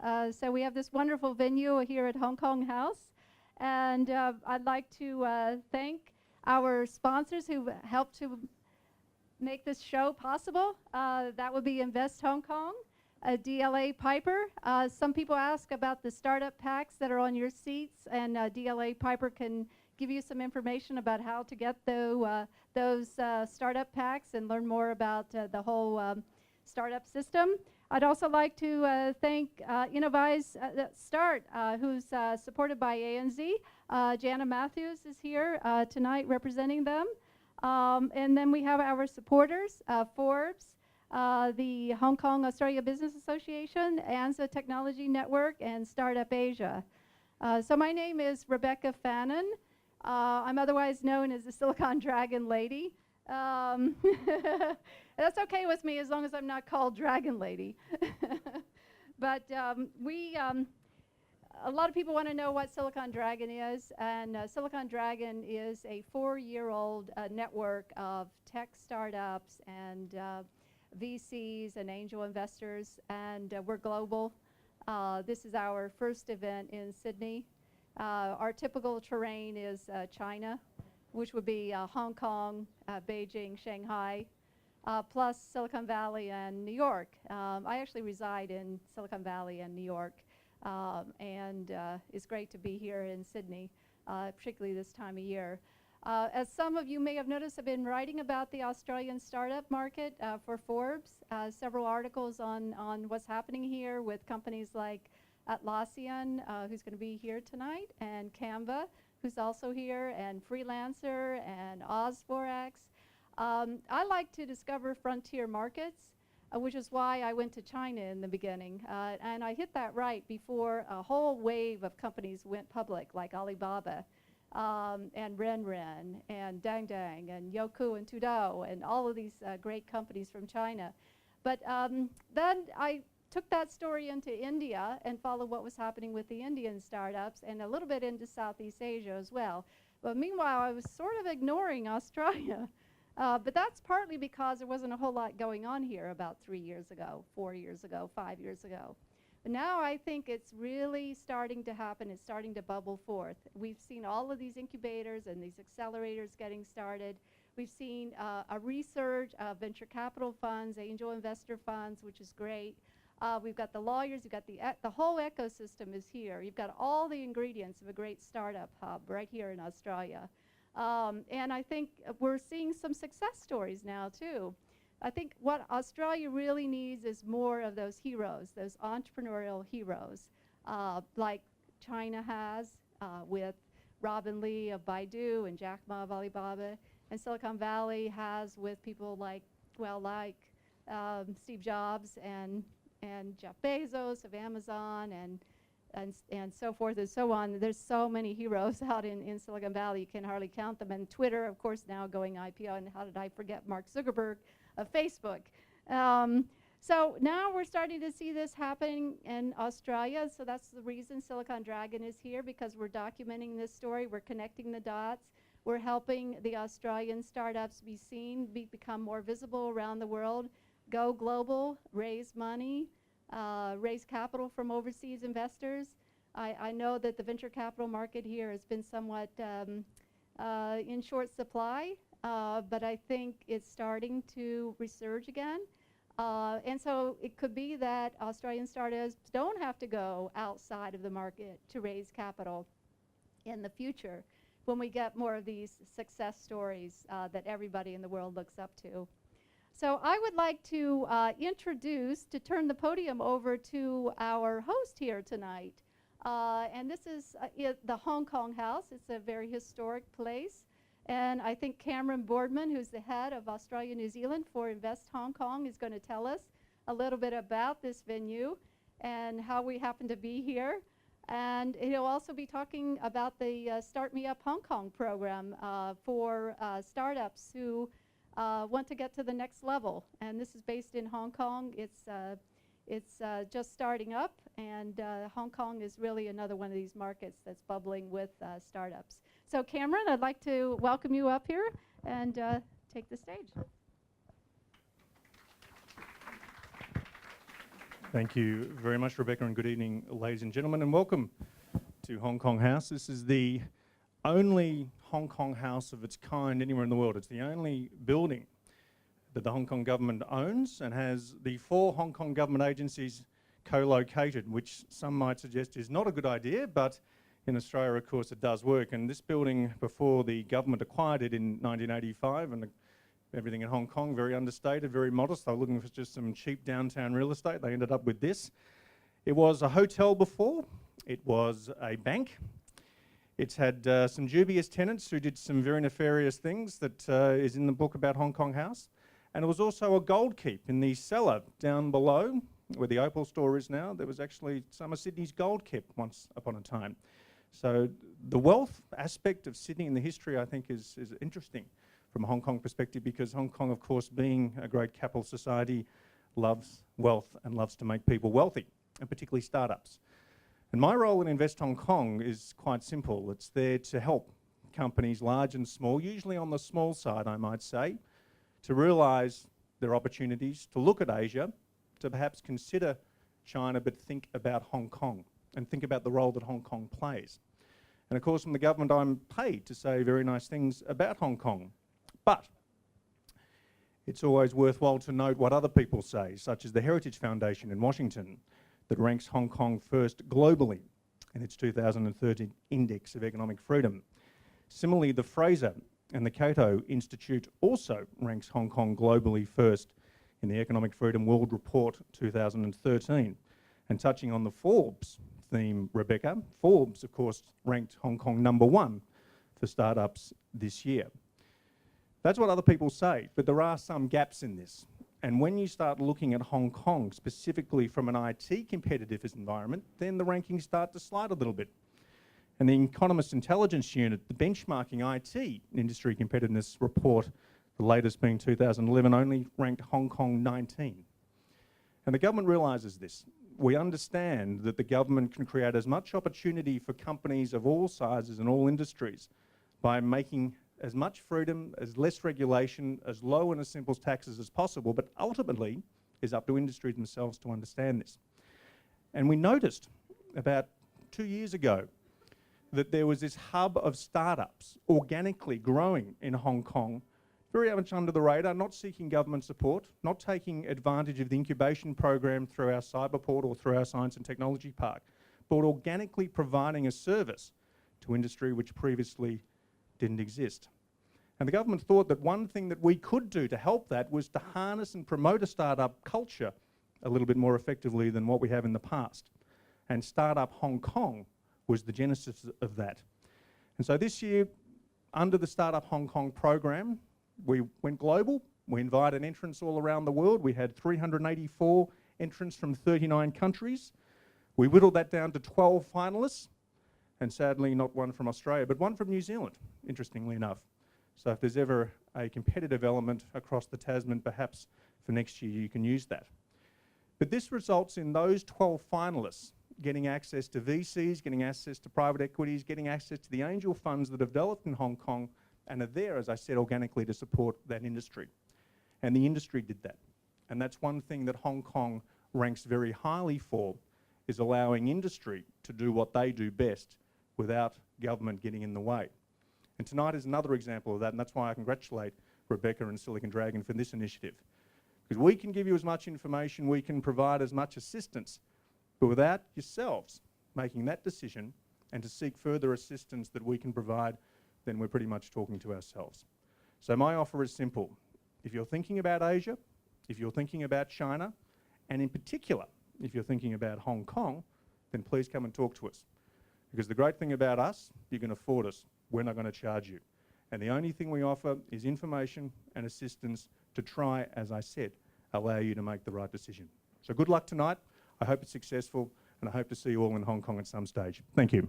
So we have this wonderful venue here at Hong Kong House. And I'd like to thank our sponsors who helped to make this show possible. That would be Invest Hong Kong, DLA Piper. Some people ask about the startup packs that are on your seats, and DLA Piper can give you some information about how to get those startup packs and learn more about the whole startup system. I'd also like to thank Innovise Start, who's supported by ANZ. Jana Matthews is here tonight representing them. And then we have our supporters, Forbes, the Hong Kong Australia Business Association, ANZA Technology Network, and Startup Asia. So my name is Rebecca Fannin. I'm otherwise known as the Silicon Dragon Lady. That's okay with me as long as I'm not called Dragon Lady. But a lot of people want to know what Silicon Dragon is, and Silicon Dragon is a 4-year-old network of tech startups and VCs and angel investors, and we're global. This is our first event in Sydney. Our typical terrain is China, which would be Hong Kong, Beijing, Shanghai, plus Silicon Valley and New York. I actually reside in Silicon Valley and New York, and it's great to be here in Sydney, particularly this time of year. As some of you may have noticed, I've been writing about the Australian startup market for Forbes, several articles on what's happening here with companies like Atlassian, who's going to be here tonight, and Canva, who's also here, and Freelancer, and Oz4X. I like to discover frontier markets, which is why I went to China in the beginning. And I hit that right before a whole wave of companies went public, like Alibaba, and Renren, and Dangdang, and Youku, and Tudou, and all of these great companies from China. But then I took that story into India and followed what was happening with the Indian startups, and a little bit into Southeast Asia as well. But meanwhile, I was sort of ignoring Australia. But that's partly because there wasn't a whole lot going on here about 3 years ago, 4 years ago, 5 years ago. But now I think it's really starting to happen. It's starting to bubble forth. We've seen all of these incubators and these accelerators getting started. We've seen a resurge of venture capital funds, angel investor funds, which is great. We've got the lawyers, you've got the whole ecosystem is here. You've got all the ingredients of a great startup hub right here in Australia. And I think we're seeing some success stories now too. I think what Australia really needs is more of those heroes, those entrepreneurial heroes, like China has with Robin Lee of Baidu and Jack Ma of Alibaba, and Silicon Valley has with people like, well, like Steve Jobs and Jeff Bezos of Amazon and so forth and so on. There's so many heroes out in Silicon Valley, you can hardly count them. And Twitter, of course, now going IPO. And how did I forget Mark Zuckerberg of Facebook? So now we're starting to see this happening in Australia. So that's the reason Silicon Dragon is here, because we're documenting this story. We're connecting the dots. We're helping the Australian startups be seen, become more visible around the world, go global, raise money, raise capital from overseas investors. I know that the venture capital market here has been somewhat in short supply, but I think it's starting to resurge again. And so it could be that Australian startups don't have to go outside of the market to raise capital in the future when we get more of these success stories that everybody in the world looks up to. So I would like to turn the podium over to our host here tonight. And this is the Hong Kong House. It's a very historic place. And I think Cameron Brockman, who's the head of Australia New Zealand for Invest Hong Kong, is going to tell us a little bit about this venue and how we happen to be here. And he'll also be talking about the Start Me Up Hong Kong program for startups who want to get to the next level. And this is based in Hong Kong. It's just starting up, and Hong Kong is really another one of these markets that's bubbling with startups. So Cameron, I'd like to welcome you up here and take the stage. Thank you very much, Rebecca, and good evening, ladies and gentlemen, and welcome to Hong Kong House. This is the only Hong Kong house of its kind anywhere in the world. It's the only building that the Hong Kong government owns and has the 4 Hong Kong government agencies co-located, which some might suggest is not a good idea, but in Australia, of course, it does work. And this building, before the government acquired it in 1985, and everything in Hong Kong, very understated, very modest. They were looking for just some cheap downtown real estate. They ended up with this. It was a hotel before. It was a bank. It's had some dubious tenants who did some very nefarious things that is in the book about Hong Kong House. And it was also a gold keep in the cellar down below, where the Opal store is now. There was actually some of Sydney's gold kept once upon a time. So the wealth aspect of Sydney and the history, I think, is interesting from a Hong Kong perspective, because Hong Kong, of course, being a great capital society, loves wealth and loves to make people wealthy, and particularly startups. And my role in Invest Hong Kong is quite simple. It's there to help companies large and small, usually on the small side, I might say, to realise their opportunities, to look at Asia, to perhaps consider China, but think about Hong Kong and think about the role that Hong Kong plays. And of course, from the government, I'm paid to say very nice things about Hong Kong. But it's always worthwhile to note what other people say, such as the Heritage Foundation in Washington, that ranks Hong Kong first globally in its 2013 Index of Economic Freedom. Similarly, the Fraser and the Cato Institute also ranks Hong Kong globally first in the Economic Freedom World Report 2013. And touching on the Forbes theme, Rebecca, Forbes, of course, ranked Hong Kong #1 for startups this year. That's what other people say, but there are some gaps in this. And when you start looking at Hong Kong specifically from an IT competitive environment, then the rankings start to slide a little bit. And the Economist Intelligence Unit, the benchmarking IT industry competitiveness report, the latest being 2011, only ranked Hong Kong 19. And the government realises this. We understand that the government can create as much opportunity for companies of all sizes and all industries by making as much freedom, as less regulation, as low and as simple taxes as possible, but ultimately is up to industry themselves to understand this. And we noticed about 2 years ago that there was this hub of startups organically growing in Hong Kong, very much under the radar, not seeking government support, not taking advantage of the incubation program through our Cyberport or through our Science and Technology Park, but organically providing a service to industry which previously didn't exist. And the government thought that one thing that we could do to help that was to harness and promote a startup culture a little bit more effectively than what we have in the past. And Startup Hong Kong was the genesis of that. And so this year, under the Startup Hong Kong program, we went global. We invited entrants all around the world. We had 384 entrants from 39 countries. We whittled that down to 12 finalists, and sadly not one from Australia, but one from New Zealand, interestingly enough. So if there's ever a competitive element across the Tasman, perhaps for next year you can use that. But this results in those 12 finalists getting access to VCs, getting access to private equities, getting access to the angel funds that have developed in Hong Kong and are there, as I said, organically to support that industry. And the industry did that. And that's one thing that Hong Kong ranks very highly for, is allowing industry to do what they do best without government getting in the way. And tonight is another example of that, and that's why I congratulate Rebecca and Silicon Dragon for this initiative. Because we can give you as much information, we can provide as much assistance, but without yourselves making that decision and to seek further assistance that we can provide, then we're pretty much talking to ourselves. So my offer is simple. If you're thinking about Asia, if you're thinking about China, and in particular, if you're thinking about Hong Kong, then please come and talk to us. Because the great thing about us, you can afford us. We're not going to charge you. And the only thing we offer is information and assistance to try, as I said, allow you to make the right decision. So good luck tonight. I hope it's successful, and I hope to see you all in Hong Kong at some stage. Thank you.